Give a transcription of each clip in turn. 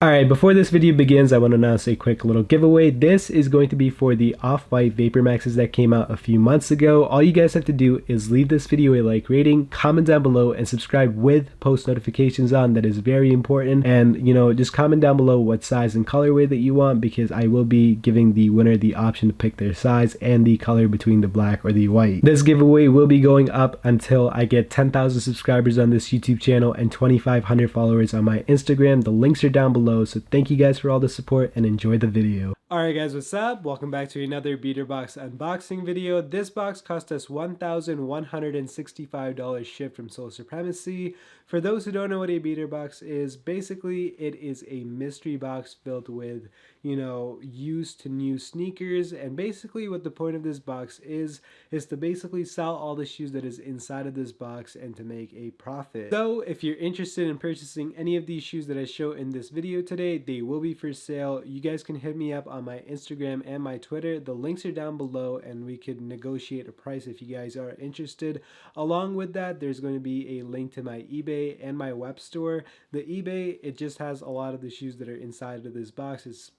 Alright, before this video begins, I want to announce a quick little giveaway. This is going to be for the Off-White Vapor Maxes that came out a few months ago. All you guys have to do is leave this video a like rating, comment down below, and subscribe with post notifications on. That is very important. And, just comment down below what size and colorway that you want, because I will be giving the winner the option to pick their size and the color between the black or the white. This giveaway will be going up until I get 10,000 subscribers on this YouTube channel and 2,500 followers on my Instagram. The links are down below. So thank you guys for all the support and enjoy the video. Alright guys, what's up? Welcome back to another beater box unboxing video. This box cost us $1,165 shipped from Supremacy. For those who don't know what a beater box is, basically it is a mystery box filled with, used to new sneakers. And basically what the point of this box is to basically sell all the shoes that is inside of this box and to make a profit. So if you're interested in purchasing any of these shoes that I show in this video today, they will be for sale. You guys can hit me up on my Instagram and my Twitter. The links are down below and we could negotiate a price if you guys are interested. Along with that, there's going to be a link to my eBay and my web store. The eBay, it just has a lot of the shoes that are inside of this box. It's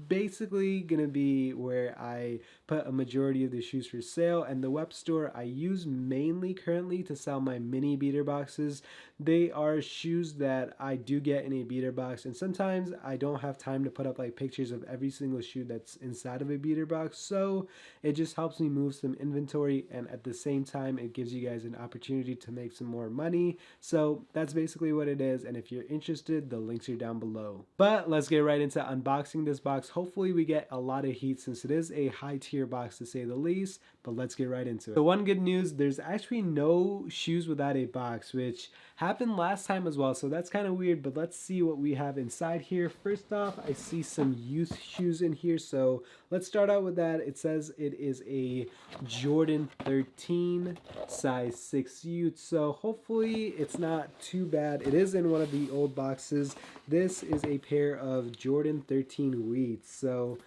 basically gonna be where I put a majority of the shoes for sale, and the web store I use mainly currently to sell my mini beater boxes. They are shoes that I do get in a beater box, and sometimes I don't have time to put up like pictures of every single shoe that's inside of a beater box, so it just helps me move some inventory, and at the same time it gives you guys an opportunity to make some more money. So that's basically what it is, and if you're interested, the links are down below. But let's get right into unboxing this box. Hopefully we get a lot of heat since it is a high tier box to say the least, but let's get right into it. So one good news, there's actually no shoes without a box, which happened last time as well, so that's kind of weird, but let's see what we have inside here. First off, I see some youth shoes in here, so let's start out with that. It says it is a Jordan 13 size 6 youth, so hopefully it's not too bad. It is in one of the old boxes. This is a pair of Jordan 13 wheats, so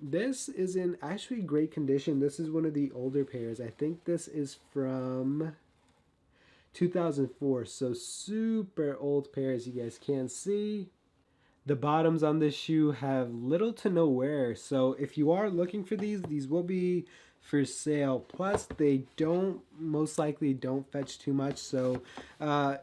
this is in actually great condition. This is one of the older pairs. I think this is from 2004, so super old pair, as you guys can see. The bottoms on this shoe have little to no wear, so if you are looking for these will be for sale. Plus they most likely don't fetch too much, so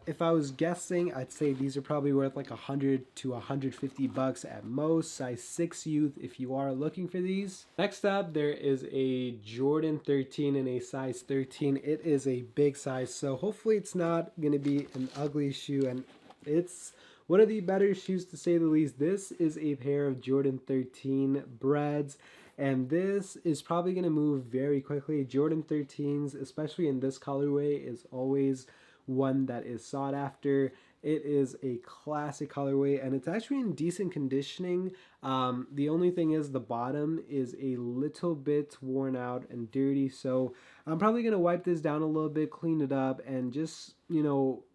if I was guessing, I'd say these are probably worth like 100 to 150 bucks at most. Size 6 youth if you are looking for these. Next up, there is a Jordan 13 in a size 13. It is a big size, so hopefully it's not gonna be an ugly shoe, and it's one of the better shoes to say the least. This is a pair of Jordan 13 breads, and this is probably going to move very quickly. Jordan 13s, especially in this colorway, is always one that is sought after. It is a classic colorway, and it's actually in decent conditioning. The only thing is the bottom is a little bit worn out and dirty, so I'm probably going to wipe this down a little bit, clean it up, and just,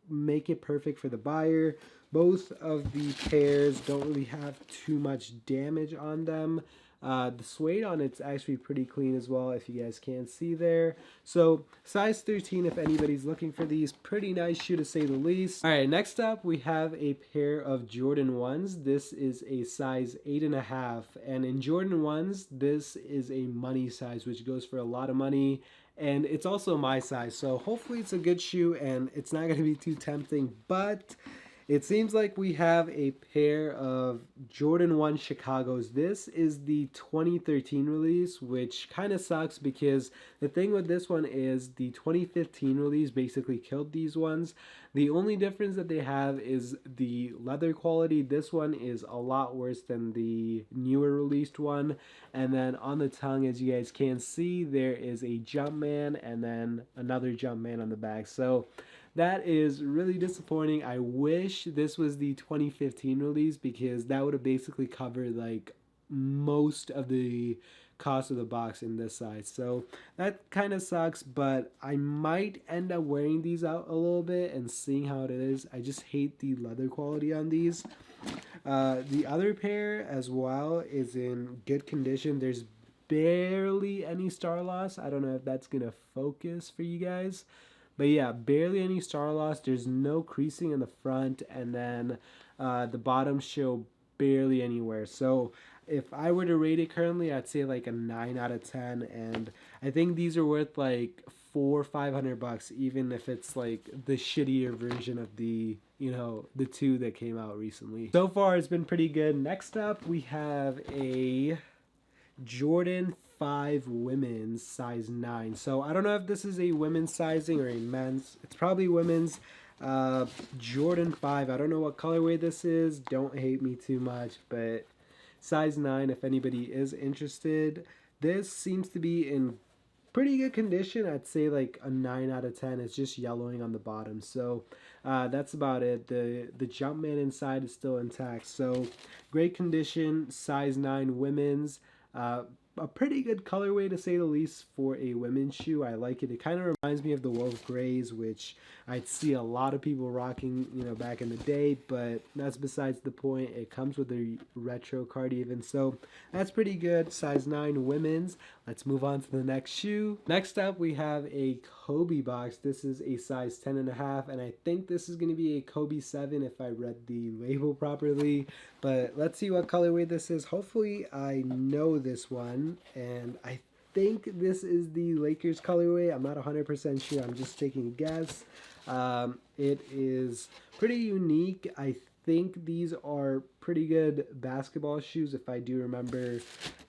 make it perfect for the buyer. Both of the pairs don't really have too much damage on them. The suede on it's actually pretty clean as well, if you guys can see there. So size 13 if anybody's looking for these. Pretty nice shoe to say the least. Alright, next up we have a pair of Jordan 1s. This is a size 8.5, and in Jordan 1s this is a money size, which goes for a lot of money, and it's also my size, so hopefully it's a good shoe and it's not going to be too tempting. But it seems like we have a pair of Jordan 1 Chicagos. This is the 2013 release, which kind of sucks because the thing with this one is the 2015 release basically killed these ones. The only difference that they have is the leather quality. This one is a lot worse than the newer released one. And then on the tongue, as you guys can see, there is a Jumpman and then another Jumpman on the back. So that is really disappointing. I wish this was the 2015 release, because that would have basically covered like most of the cost of the box in this size. So that kind of sucks, but I might end up wearing these out a little bit and seeing how it is. I just hate the leather quality on these. The other pair as well is in good condition. There's barely any star loss. I don't know if that's gonna focus for you guys. But yeah, barely any star loss. There's no creasing in the front, and then the bottoms show barely anywhere. So if I were to rate it currently, I'd say like a 9 out of 10. And I think these are worth like $400-500, even if it's like the shittier version of the, you know, the two that came out recently. So far, it's been pretty good. Next up, we have a Jordan 5 women's size 9. So I don't know if this is a women's sizing or a men's. It's probably women's. Jordan 5. I don't know what colorway this is. Don't hate me too much, but size 9 if anybody is interested. This seems to be in pretty good condition. I'd say like a 9 out of 10. It's just yellowing on the bottom. So that's about it. The Jumpman inside is still intact. So great condition, size 9 women's. A pretty good colorway to say the least for a women's shoe. I like it. It kind of reminds me of the Wolf Grays, which I'd see a lot of people rocking, you know, back in the day, but that's besides the point. It comes with a retro card even, so that's pretty good. Size 9 women's. Let's move on to the next shoe. Next up, we have a Kobe box. This is a size 10.5, and I think this is going to be a Kobe 7 if I read the label properly, but let's see what colorway this is. Hopefully I know this one, and I think this is the Lakers colorway. I'm not 100% sure. I'm just taking a guess. It is pretty unique. I think these are pretty good basketball shoes if I do remember.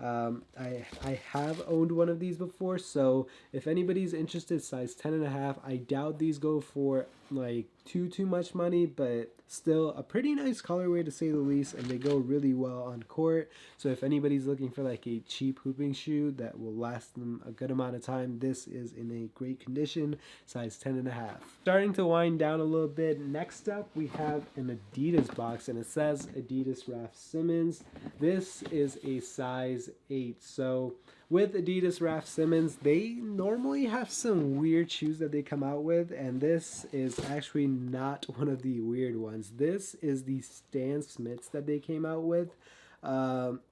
I have owned one of these before, so if anybody's interested, size 10.5. I doubt these go for like too much money, but still a pretty nice colorway to say the least, and they go really well on court. So if anybody's looking for like a cheap hooping shoe that will last them a good amount of time, this is in a great condition, size 10.5. Starting to wind down a little bit. Next up, we have an Adidas box, and it says Adidas Raf Simons. This is a size 8. So with Adidas Raf Simons, they normally have some weird shoes that they come out with, and this is actually not one of the weird ones. This is the Stan Smiths that they came out with.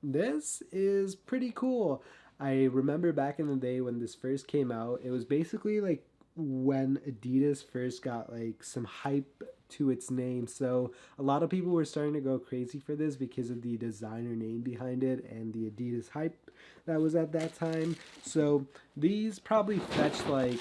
This is pretty cool. I remember back in the day when this first came out, it was basically like when Adidas first got like some hype to its name. So a lot of people were starting to go crazy for this because of the designer name behind it and the Adidas hype that was at that time. So these probably fetched like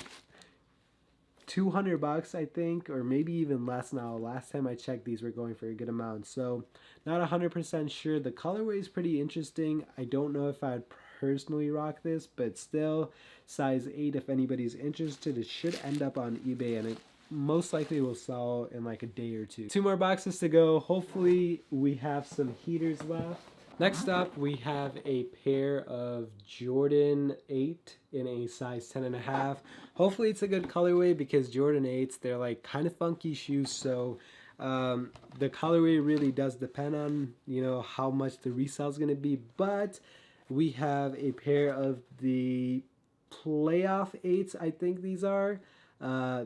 $200, I think, or maybe even less now. Last time I checked, these were going for a good amount. So not 100% sure. The colorway is pretty interesting. I don't know if I'd personally rock this, but still, size 8 if anybody's interested. It should end up on eBay, and it most likely will sell in like a day or two. 2 more boxes to go. Hopefully we have some heaters left. Next up, we have a pair of Jordan 8 in a size 10.5. Hopefully it's a good colorway because Jordan 8s, they're like kind of funky shoes, so the colorway really does depend on, you know, how much the resale is going to be. But we have a pair of the playoff 8s, I think these are.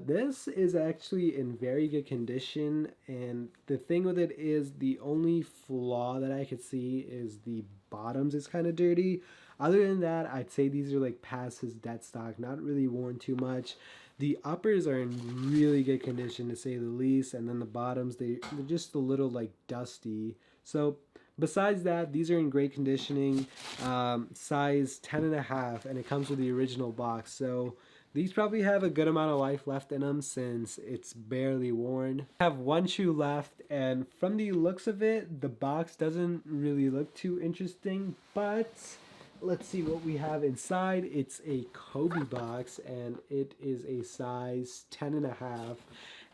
This is actually in very good condition, and the thing with it is the only flaw that I could see is the bottoms is kind of dirty. Other than that, I'd say these are like past his dead stock, not really worn too much. The uppers are in really good condition to say the least, and then the bottoms, they're just a little like dusty. So besides that, these are in great conditioning. Size 10.5, and it comes with the original box. So these probably have a good amount of life left in them since it's barely worn. I have one shoe left, and from the looks of it, the box doesn't really look too interesting, but let's see what we have inside. It's a Kobe box, and it is a size 10.5,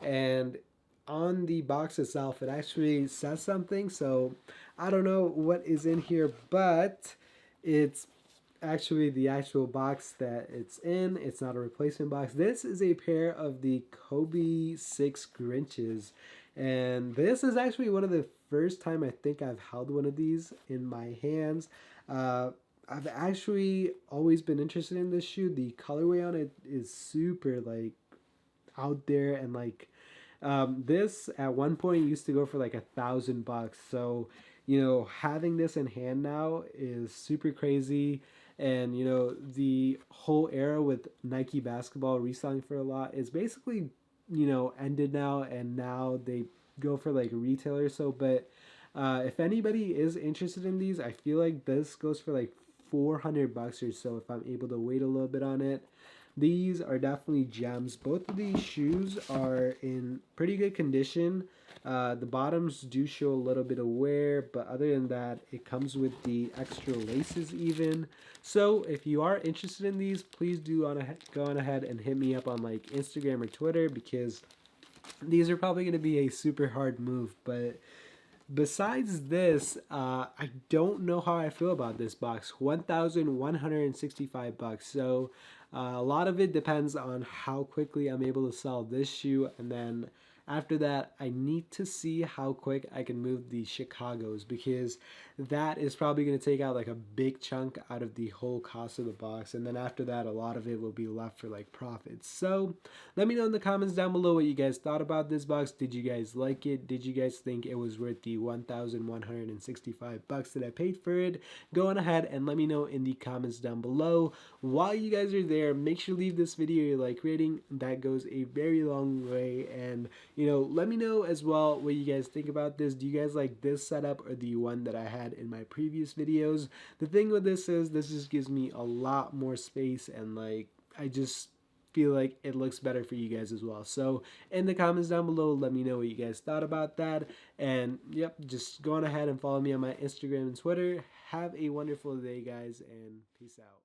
and on the box itself, it actually says something, so I don't know what is in here, but it's actually the actual box that it's in. It's not a replacement box. This is a pair of the Kobe 6 Grinches, and this is actually one of the first time I think I've held one of these in my hands. I've actually always been interested in this shoe. The colorway on it is super like out there, and like this at one point used to go for like $1,000. So, you know, having this in hand now is super crazy. And, you know, the whole era with Nike basketball reselling for a lot is basically, you know, ended now, and now they go for like a retailer or so. But If anybody is interested in these, I feel like this goes for like $400 or so if I'm able to wait a little bit on it. These are definitely gems. Both of these shoes are in pretty good condition. The bottoms do show a little bit of wear, but other than that, it comes with the extra laces even. So if you are interested in these, please do go on ahead and hit me up on like Instagram or Twitter, because these are probably going to be a super hard move. But besides this, I don't know how I feel about this box. $1,165. So a lot of it depends on how quickly I'm able to sell this shoe, and then after that, I need to see how quick I can move the Chicago's, because that is probably going to take out like a big chunk out of the whole cost of the box. And then after that, a lot of it will be left for like profits. So let me know in the comments down below what you guys thought about this box. Did you guys like it? Did you guys think it was worth the $1,165 that I paid for it? Go on ahead and let me know in the comments down below. While you guys are there, make sure to leave this video a like rating. That goes a very long way. And let me know as well what you guys think about this. Do you guys like this setup or the one that I had in my previous videos? The thing with this is this just gives me a lot more space, and like I just feel like it looks better for you guys as well. So in the comments down below, let me know what you guys thought about that. And yep, just go on ahead and follow me on my Instagram and Twitter. Have a wonderful day, guys, and peace out.